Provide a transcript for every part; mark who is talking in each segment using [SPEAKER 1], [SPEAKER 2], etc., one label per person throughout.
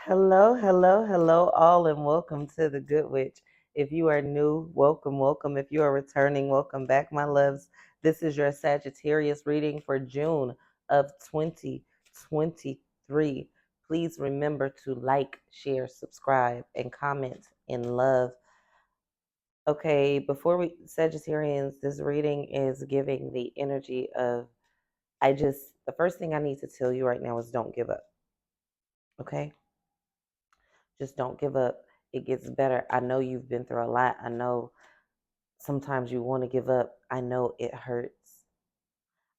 [SPEAKER 1] Hello, hello, hello, all, and welcome to the Good Witch. If you are new, welcome, welcome. If you are returning, welcome back, my loves. This is your Sagittarius reading for June of 2023. Please remember to like, share, subscribe, and comment in love. Okay, before we, Sagittarians, this reading is giving the energy of, the first thing I need to tell you right now is don't give up. Okay? Just don't give up. It gets better. I know you've been through a lot. I know sometimes you want to give up. I know it hurts.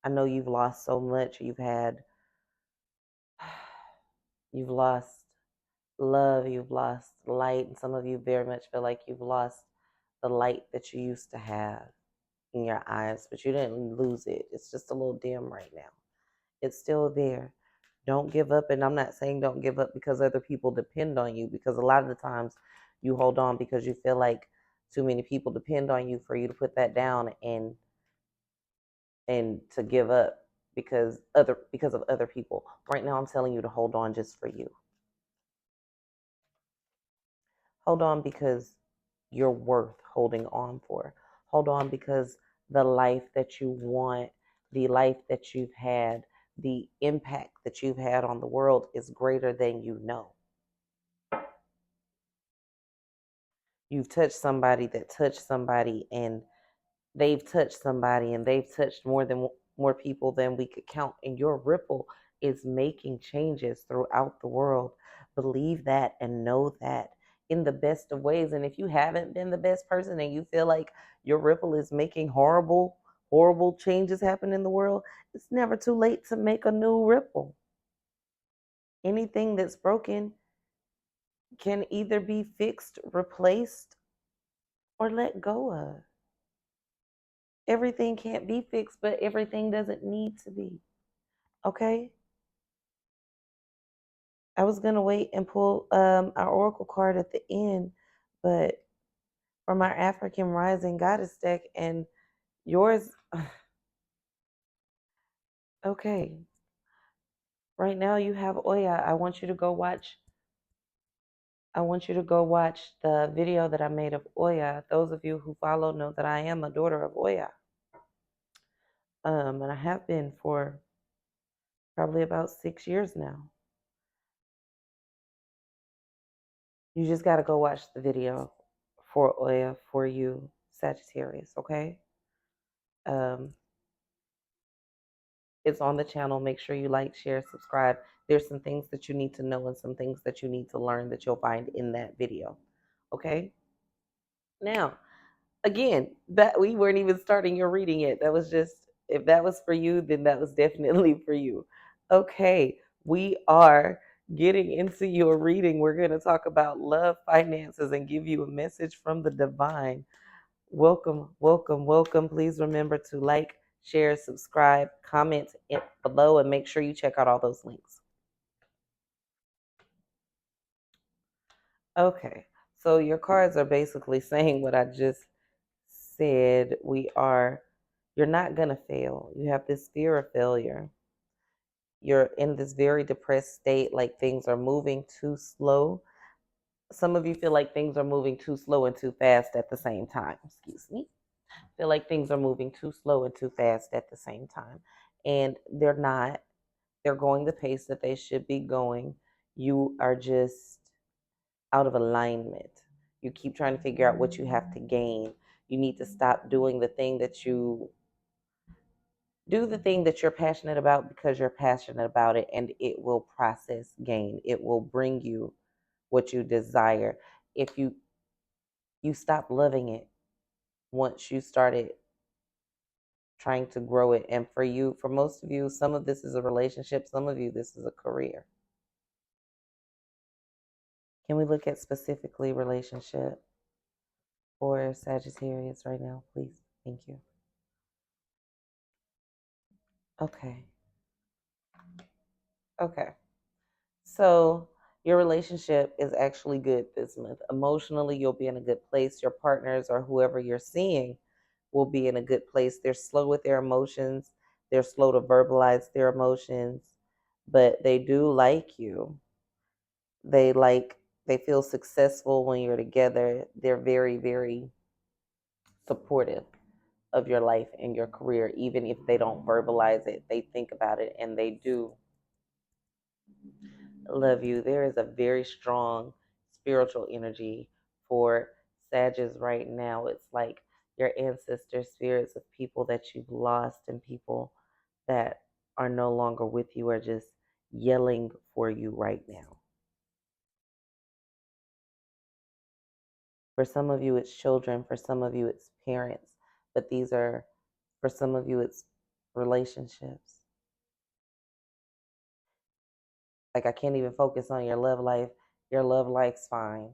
[SPEAKER 1] I know you've lost so much. You've lost love, you've lost light, and some of you very much feel like you've lost the light that you used to have in your eyes, but you didn't lose it. It's just a little dim right now. It's still there. Don't give up. And I'm not saying don't give up because other people depend on you, because a lot of the times you hold on because you feel like too many people depend on you for you to put that down and to give up because of other people. Right now I'm telling you to hold on just for you. Hold on because you're worth holding on for. Hold on because the life that you want, the life that you've had, the impact that you've had on the world is greater than you know. You've touched somebody that touched somebody, and they've touched somebody, and they've touched more people than we could count, and your ripple is making changes throughout the world. Believe that and know that in the best of ways. And if you haven't been the best person and you feel like your ripple is making horrible changes happen in the world, it's never too late to make a new ripple. Anything that's broken can either be fixed, replaced, or let go of. Everything can't be fixed, but everything doesn't need to be. Okay? I was going to wait and pull our oracle card at the end, but from our African rising goddess deck and yours. Okay. Right now you have Oya. I want you to go watch the video that I made of Oya. Those of you who follow know that I am a daughter of Oya. And I have been for probably about 6 years now. You just got to go watch the video for Oya for you, Sagittarius, okay? Um, it's on the channel. Make sure you like, share, subscribe. There's some things that you need to know and some things that you need to learn that you'll find in that video, okay? Now, again, that we weren't even starting your reading yet. That was just, if that was for you, then that was definitely for you. Okay, we are getting into your reading. We're going to talk about love, finances, and give you a message from the divine. Welcome, welcome, welcome. Please remember to like, share, subscribe, comment below, and make sure you check out all those links. Okay, so your cards are basically saying what I just said. You're not going to fail. You have this fear of failure. You're in this very depressed state, like things are moving too slow. Some of you feel like things are moving too slow and too fast at the same time. Excuse me. Feel like things are moving too slow and too fast at the same time. And they're not. They're going the pace that they should be going. You are just out of alignment. You keep trying to figure out what you have to gain. You need to stop doing the thing that you do the thing that you're passionate about because you're passionate about it, and it will process gain. It will bring you what you desire. If you stop loving it once you started trying to grow it. And for most of you, some of this is a relationship, some of you, this is a career. Can we look at specifically relationship for Sagittarius right now, please? Thank you. Okay. Okay. So your relationship is actually good this month. Emotionally, you'll be in a good place. Your partners or whoever you're seeing will be in a good place. They're slow with their emotions. They're slow to verbalize their emotions, but they do like you. They feel successful when you're together. They're very, very supportive of your life and your career, even if they don't verbalize it. They think about it and they do love you. There is a very strong spiritual energy for Sagittarius right now. It's like your ancestor spirits of people that you've lost and people that are no longer with you are just yelling for you right now. For some of you, it's children. For some of you, it's parents. But for some of you, it's relationships. Like, I can't even focus on your love life. Your love life's fine.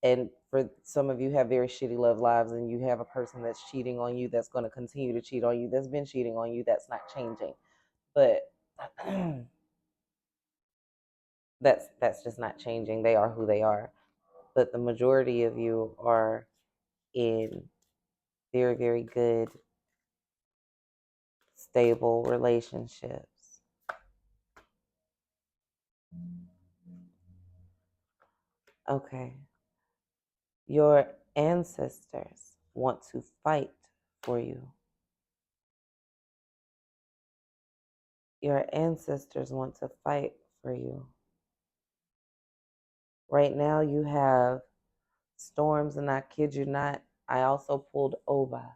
[SPEAKER 1] And for some of you have very shitty love lives, and you have a person that's cheating on you, that's going to continue to cheat on you, that's been cheating on you, that's not changing. But that's just not changing. They are who they are. But the majority of you are in very, very good, stable relationships. Okay. Your ancestors want to fight for you. Your ancestors want to fight for you. Right now, you have storms, and I kid you not, I also pulled Ova.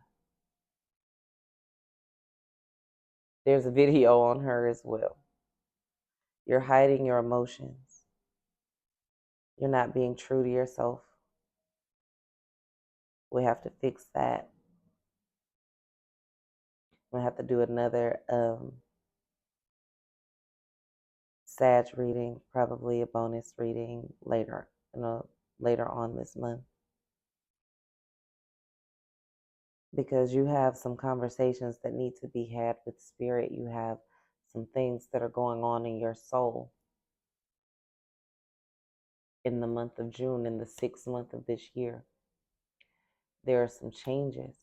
[SPEAKER 1] There's a video on her as well. You're hiding your emotions. You're not being true to yourself. We have to fix that. We have to do another Sag reading, probably a bonus reading later, later on this month. Because you have some conversations that need to be had with spirit. You have some things that are going on in your soul in the month of June, in the 6th month of this year. There are some changes.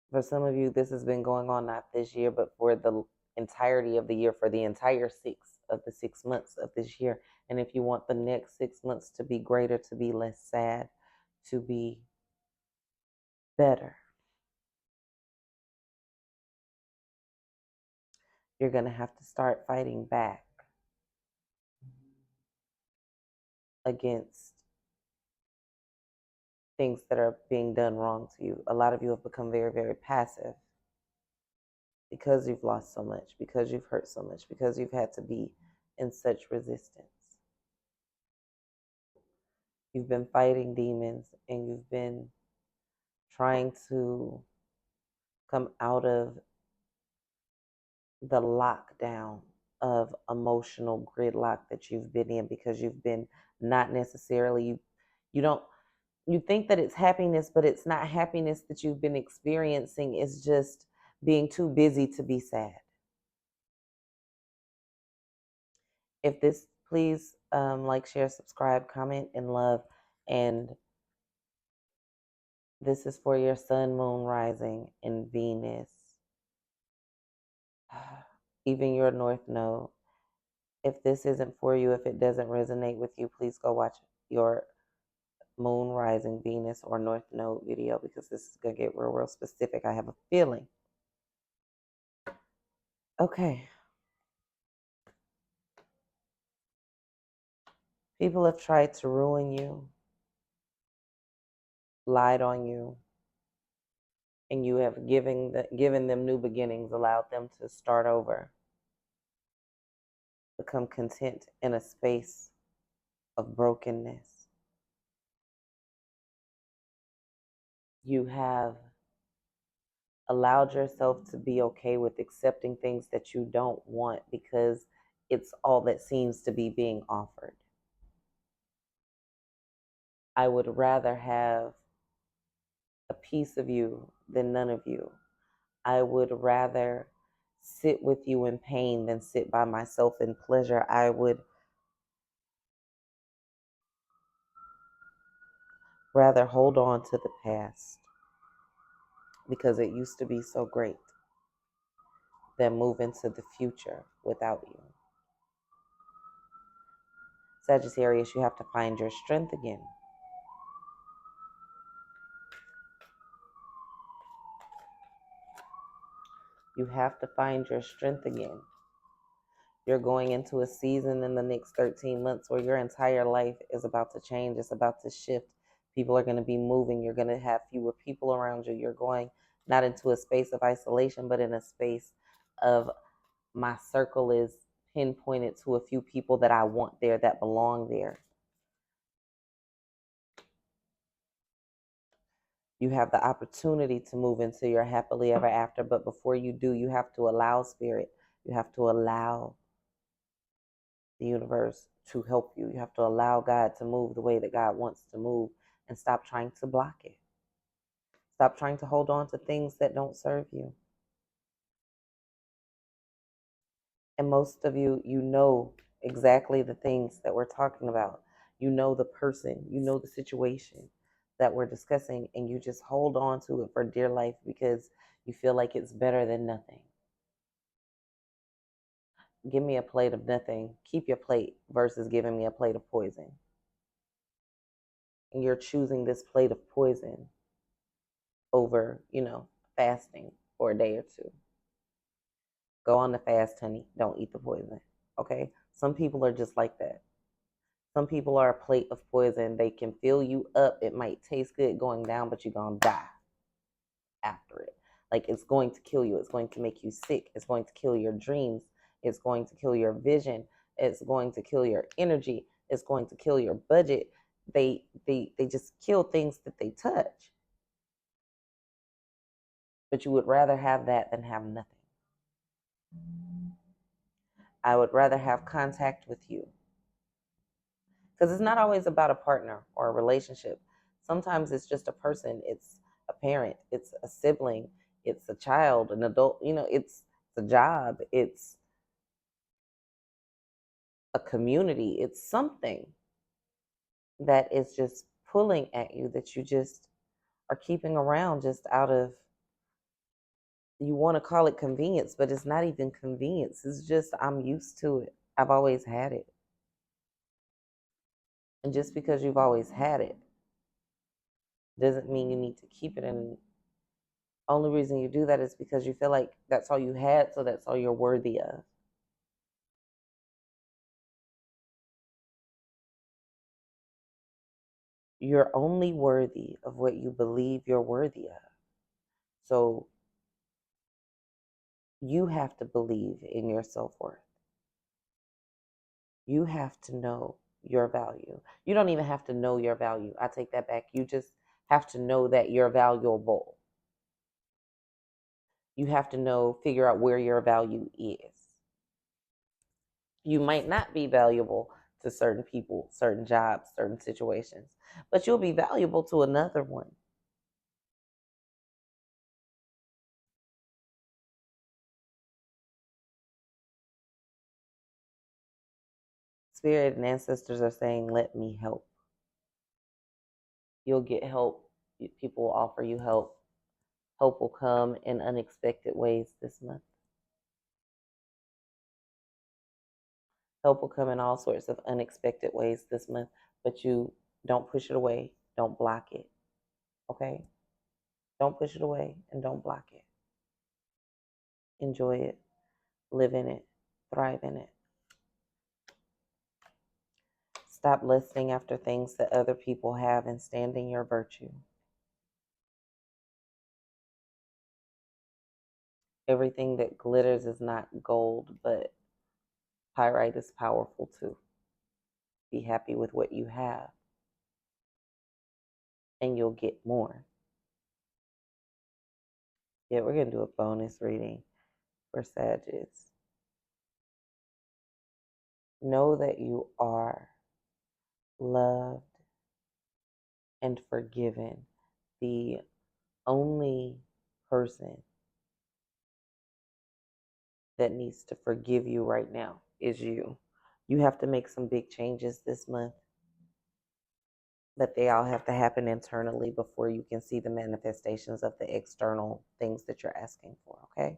[SPEAKER 1] For some of you, this has been going on not this year, but for the entirety of the year, for the entire 6 months of this year. And if you want the next 6 months to be greater, to be less sad, to be better, you're going to have to start fighting back against things that are being done wrong to you. A lot of you have become very, very passive because you've lost so much, because you've hurt so much, because you've had to be in such resistance. You've been fighting demons, and you've been trying to come out of the lockdown of emotional gridlock that you've been in, because you've been not necessarily, you don't, you think that it's happiness, but it's not happiness that you've been experiencing. It's just being too busy to be sad. If this, please like, share, subscribe, comment, and love. And this is for your sun, moon, rising, and Venus, even your north node. If this isn't for you, if it doesn't resonate with you, please go watch your moon, rising, Venus, or north node video, because this is going to get real, real specific. I have a feeling. Okay. People have tried to ruin you, lied on you, and you have given them new beginnings, allowed them to start over, become content in a space of brokenness. You have allowed yourself to be okay with accepting things that you don't want, because it's all that seems to be being offered. I would rather have a piece of you than none of you. I would rather sit with you in pain than sit by myself in pleasure. I would rather hold on to the past because it used to be so great than move into the future without you. Sagittarius, you have to find your strength again. You have to find your strength again. You're going into a season in the next 13 months where your entire life is about to change. It's about to shift. People are going to be moving. You're going to have fewer people around you. You're going not into a space of isolation, but in a space of my circle is pinpointed to a few people that I want there, that belong there. You have the opportunity to move into your happily ever after, but before you do, you have to allow spirit. You have to allow the universe to help you. You have to allow God to move the way that God wants to move and stop trying to block it. Stop trying to hold on to things that don't serve you. And most of you, you know exactly the things that we're talking about. You know the person, you know the situation that we're discussing, and you just hold on to it for dear life because you feel like it's better than nothing. Give me a plate of nothing. Keep your plate versus giving me a plate of poison. And you're choosing this plate of poison over, fasting for a day or two. Go on the fast, honey. Don't eat the poison. Okay? Some people are just like that. Some people are a plate of poison. They can fill you up. It might taste good going down, but you're going to die after it. Like, it's going to kill you. It's going to make you sick. It's going to kill your dreams. It's going to kill your vision. It's going to kill your energy. It's going to kill your budget. They just kill things that they touch. But you would rather have that than have nothing. I would rather have contact with you. Because it's not always about a partner or a relationship. Sometimes it's just a person. It's a parent. It's a sibling. It's a child, an adult. It's a job. It's a community. It's something that is just pulling at you that you just are keeping around just out of, you want to call it convenience, but it's not even convenience. It's just, I'm used to it. I've always had it. And just because you've always had it doesn't mean you need to keep it. And only reason you do that is because you feel like that's all you had, so that's all you're worthy of. You're only worthy of what you believe you're worthy of. So you have to believe in your self-worth. You have to know your value. You don't even have to know your value. I take that back. You just have to know that you're valuable. You have to figure out where your value is. You might not be valuable to certain people, certain jobs, certain situations, but you'll be valuable to another one. Spirit and ancestors are saying, let me help. You'll get help. People will offer you help. Help will come in unexpected ways this month. Help will come in all sorts of unexpected ways this month, but you don't push it away. Don't block it. Okay? Don't push it away and don't block it. Enjoy it. Live in it. Thrive in it. Stop lusting after things that other people have and stand in your virtue. Everything that glitters is not gold, but pyrite is powerful too. Be happy with what you have, and you'll get more. Yeah, we're going to do a bonus reading for Sagittarius. Know that you are loved and forgiven. The only person that needs to forgive you right now is you. You have to make some big changes this month, but they all have to happen internally before you can see the manifestations of the external things that you're asking for, okay?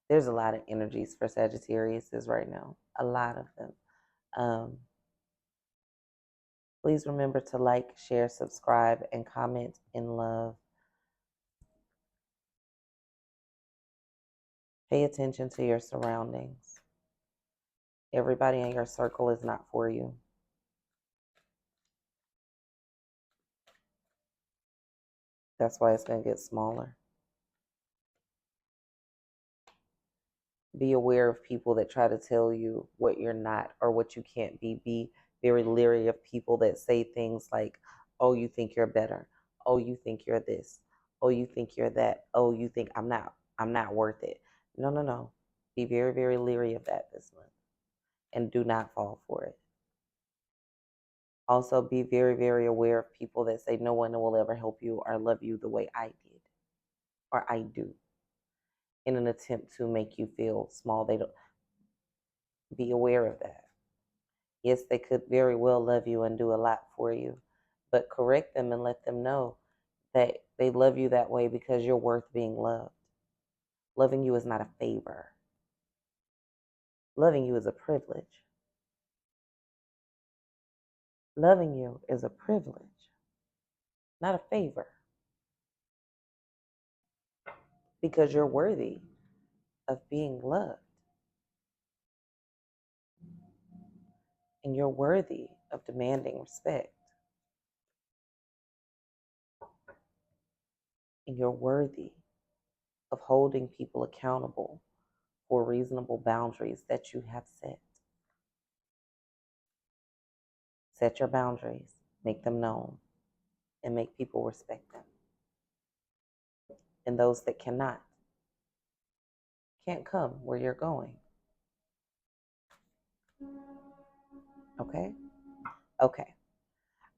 [SPEAKER 1] There's a lot of energies for Sagittarius right now, a lot of them. Please remember to like, share, subscribe, and comment in love. Pay attention to your surroundings. Everybody in your circle is not for you. That's why it's going to get smaller. Be aware of people that try to tell you what you're not or what you can't be. Be very leery of people that say things like, oh, you think you're better. Oh, you think you're this. Oh, you think you're that. Oh, you think I'm not worth it. No, no, no. Be very, very leery of that this month and do not fall for it. Also, be very, very aware of people that say no one will ever help you or love you the way I did or I do in an attempt to make you feel small. They don't. Be aware of that. Yes, they could very well love you and do a lot for you, but correct them and let them know that they love you that way because you're worth being loved. Loving you is not a favor. Loving you is a privilege. Loving you is a privilege, not a favor, because you're worthy of being loved and you're worthy of demanding respect and you're worthy of holding people accountable for reasonable boundaries that you have set. Set your boundaries, make them known, and make people respect them. And those that cannot, can't come where you're going. Okay? Okay.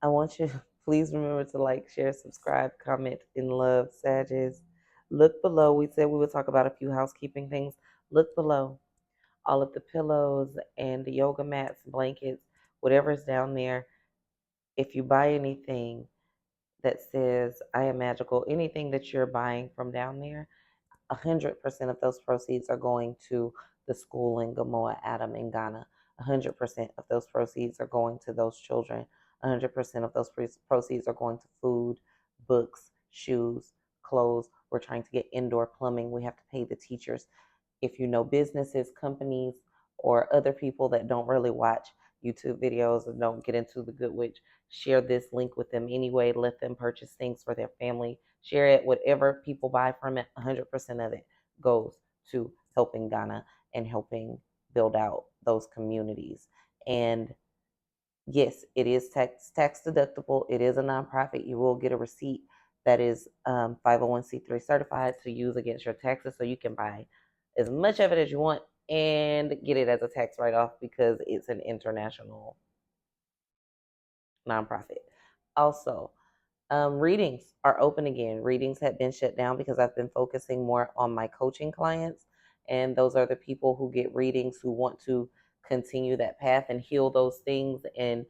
[SPEAKER 1] I want you, please remember to like, share, subscribe, comment in love, Sages. Look below. We said we would talk about a few housekeeping things. Look below. All of the pillows and the yoga mats, blankets, whatever's down there. If you buy anything that says I am magical, anything that you're buying from down there, 100% of those proceeds are going to the school in Gamoa Adam in Ghana. 100% of those proceeds are going to those children. 100% of those proceeds are going to food, books, shoes, clothes. We're trying to get indoor plumbing. We have to pay the teachers. If you know businesses, companies, or other people that don't really watch YouTube videos and don't get into the Good Witch, share this link with them anyway. Let them purchase things for their family. Share it. Whatever people buy from it, 100% of it goes to helping Ghana and helping build out those communities. And yes, it is tax deductible. It is a nonprofit. You will get a receipt that is 501c3 certified to use against your taxes, so you can buy as much of it as you want and get it as a tax write-off because it's an international nonprofit. Also, readings are open again. Readings have been shut down because I've been focusing more on my coaching clients. And those are the people who get readings who want to continue that path and heal those things and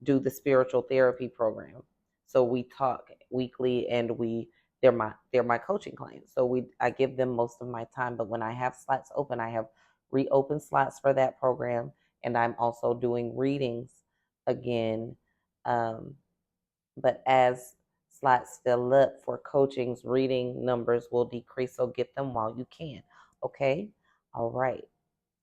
[SPEAKER 1] do the spiritual therapy program. So we talk weekly and they're my coaching clients. So I give them most of my time. But when I have slots open, I have reopened slots for that program. And I'm also doing readings again. But as slots fill up for coachings, reading numbers will decrease. So get them while you can. Okay? All right.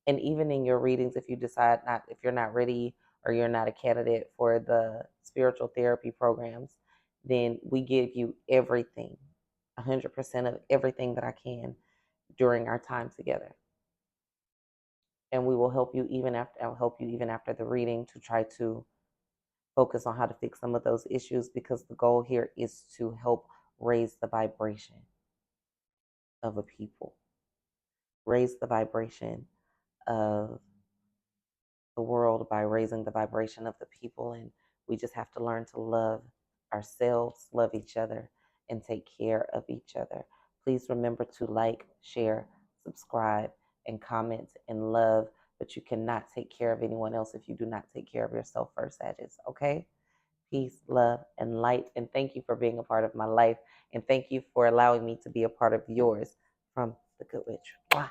[SPEAKER 1] And even in your readings, if you decide not, if you're not ready or you're not a candidate for the spiritual therapy programs, then we give you everything, 100% of everything that I can during our time together. And we will help you even after, I'll help you even after the reading to try to focus on how to fix some of those issues, because the goal here is to help raise the vibration of a people, raise the vibration of the world by raising the vibration of the people. And we just have to learn to love ourselves, love each other, and take care of each other. Please remember to like, share, subscribe, and comment and love. But you cannot take care of anyone else if you do not take care of yourself first, Sagittarius. Okay? Peace, love, and light. And thank you for being a part of my life. And thank you for allowing me to be a part of yours from the Good Witch. Mwah.